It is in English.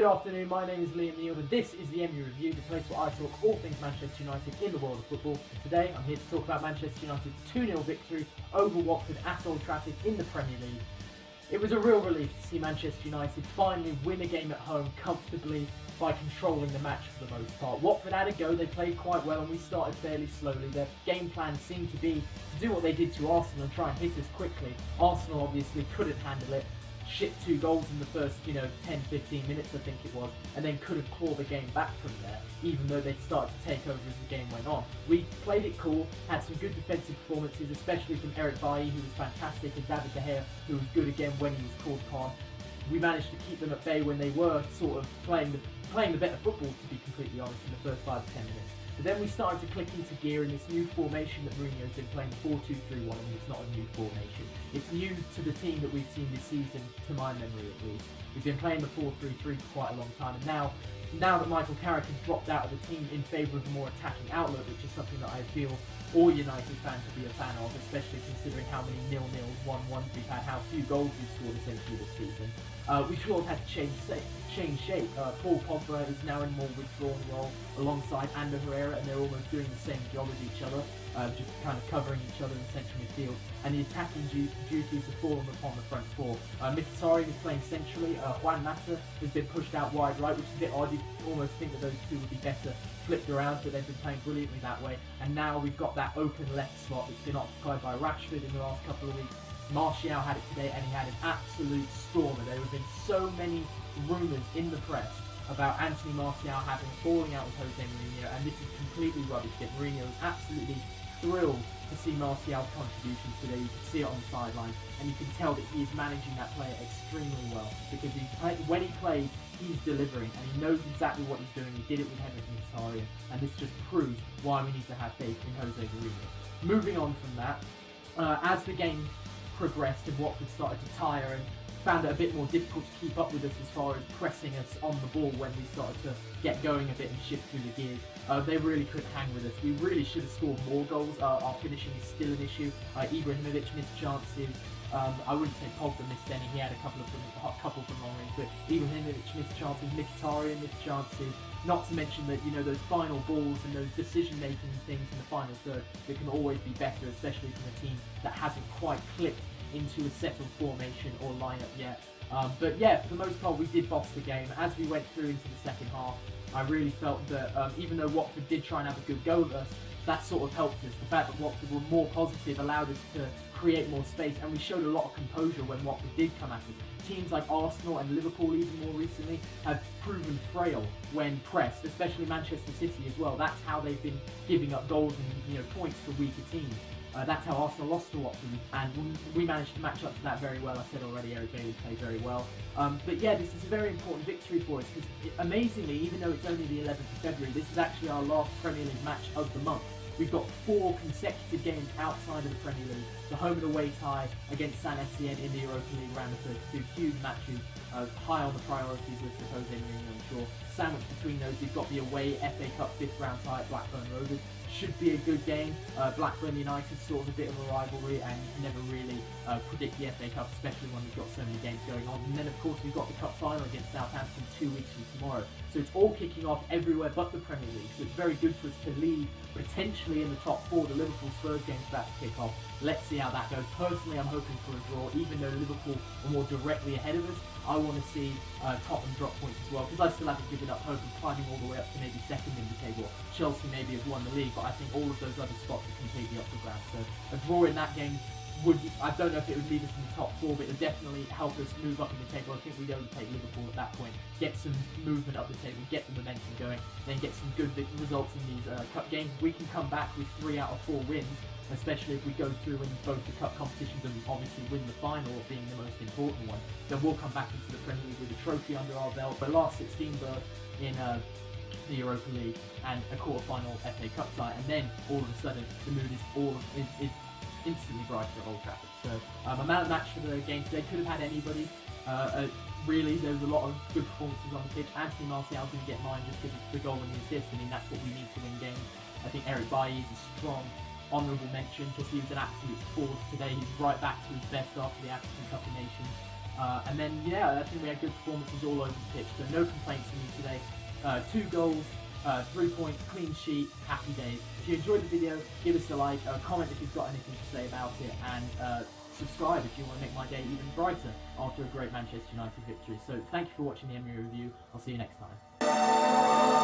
Good afternoon, my name is Liam Neal and this is the MU Review, the place where I talk all things Manchester United in the world of football. And today I'm here to talk about Manchester United's 2-0 victory over Watford at Old Trafford in the Premier League. It was a real relief to see Manchester United finally win a game at home comfortably by controlling the match for the most part. Watford had a go, they played quite well and we started fairly slowly. Their game plan seemed to be to do what they did to Arsenal and try and hit us quickly. Arsenal obviously couldn't handle it. Shipped 2 goals in the first, 10-15 minutes I think it was, and then couldn't claw the game back from there, even though they started to take over as the game went on. We played it cool, had some good defensive performances, especially from Eric Bailly, who was fantastic, and David De Gea, who was good again when he was called upon. We managed to keep them at bay when they were sort of playing the better football, to be completely honest, in the first 5 to 10 minutes. But then we started to click into gear in this new formation that Mourinho's been playing, 4-2-3-1, and it's not a new formation. It's new to the team that we've seen this season, to my memory at least. We've been playing the 4-3-3 for quite a long time, and now that Michael Carrick has dropped out of the team in favour of a more attacking outlook, which is something that I feel all United fans would be a fan of, especially considering how many 0-0s, 1-1s we've had, how few goals we've scored essentially this season. We sort of had to change shape. Paul Pogba is now in a more withdrawn role alongside Ander Herrera, and they're almost doing the same job as each other, just kind of covering each other in central midfield, and the attacking duties have fallen upon the front four. Mkhitaryan is playing centrally, Juan Mata has been pushed out wide right, which is a bit odd. You'd almost think that those two would be better flipped around, but they've been playing brilliantly that way, and now we've got that open left slot that's been occupied by Rashford in the last couple of weeks. Martial had it today and he had an absolute stormer. There have been so many rumours in the press about Anthony Martial having falling out with Jose Mourinho, and this is completely rubbish. Mourinho was absolutely thrilled to see Martial's contributions today. You can see it on the sideline, and you can tell that he is managing that player extremely well, because when he plays, he's delivering, and he knows exactly what he's doing. He did it with Henrik Mkhitaryan, and this just proves why we need to have faith in Jose Mourinho. Moving on from that, as the game progressed and Watford started to tire and found it a bit more difficult to keep up with us as far as pressing us on the ball when we started to get going a bit and shift through the gears. They really couldn't hang with us. We really should have scored more goals. Our finishing is still an issue. Ibrahimovic missed chances. I wouldn't say Pogba missed any. He had a couple from long range, but Ibrahimovic missed chances. Mkhitaryan missed chances. Not to mention that, those final balls and those decision-making things in the final third that can always be better, especially from a team that hasn't quite clicked into a settled formation or lineup yet. But yeah, for the most part, we did boss the game. As we went through into the second half, I really felt that even though Watford did try and have a good go at us, that sort of helped us. The fact that Watford were more positive allowed us to create more space, and we showed a lot of composure when Watford did come at us. Teams like Arsenal and Liverpool, even more recently, have proven frail when pressed, especially Manchester City as well. That's how they've been giving up goals and points for weaker teams. That's how Arsenal lost to Watford, and we managed to match up to that very well. I said already, Eric Bailly played very well. But yeah, this is a very important victory for us, because amazingly, even though it's only the 11th of February, this is actually our last Premier League match of the month. We've got 4 consecutive games outside of the Premier League. The home and away tie against San Etienne in the Europa League round of 32. Huge matches, high on the priorities list of Jose Mourinho, I'm sure. Sandwiched between those, we've got the away FA Cup 5th round tie at Blackburn Rovers. Should be a good game. Blackburn United sort of a bit of a rivalry, and you never really predict the FA Cup, especially when we've got so many games going on. And then of course we've got the Cup final against Southampton 2 weeks from tomorrow. So it's all kicking off everywhere but the Premier League. So it's very good for us to lead potentially in the top 4. The Liverpool Spurs game's about to kick off. Let's see how that goes. Personally, I'm hoping for a draw, even though Liverpool are more directly ahead of us. I want to see Tottenham drop points as well, because I still haven't given up hope of climbing all the way up to maybe second in the table. Chelsea maybe have won the league, but I think all of those other spots are completely up for grabs. So a draw in that game I don't know if it would leave us in the top 4, but it would definitely help us move up in the table. I think we'd overtake Liverpool at that point, get some movement up the table, get the momentum going, then get some good results in these cup games. We can come back with 3 out of 4 wins, especially if we go through in both the cup competitions and obviously win the final being the most important one. Then we'll come back into the Premier League with a trophy under our belt, the last 16 berth in the Europa League and a quarter-final FA Cup tie, and then all of a sudden the mood is instantly brighter at Old Trafford. So a man of the match for the game today. Could have had anybody. Really, there was a lot of good performances on the pitch. Anthony Martial's going to get mine just because of the goal and the assist. I mean, that's what we need to win games. I think Eric Bailly is a strong honourable mention, because he was an absolute force today. He's right back to his best after the African Cup of Nations. And then, yeah, I think we had good performances all over the pitch, so no complaints from me today. 2 goals, 3 points, clean sheet, happy days. If you enjoyed the video, give us a like, comment if you've got anything to say about it, and subscribe if you want to make my day even brighter after a great Manchester United victory. So thank you for watching the Emmy review. I'll see you next time.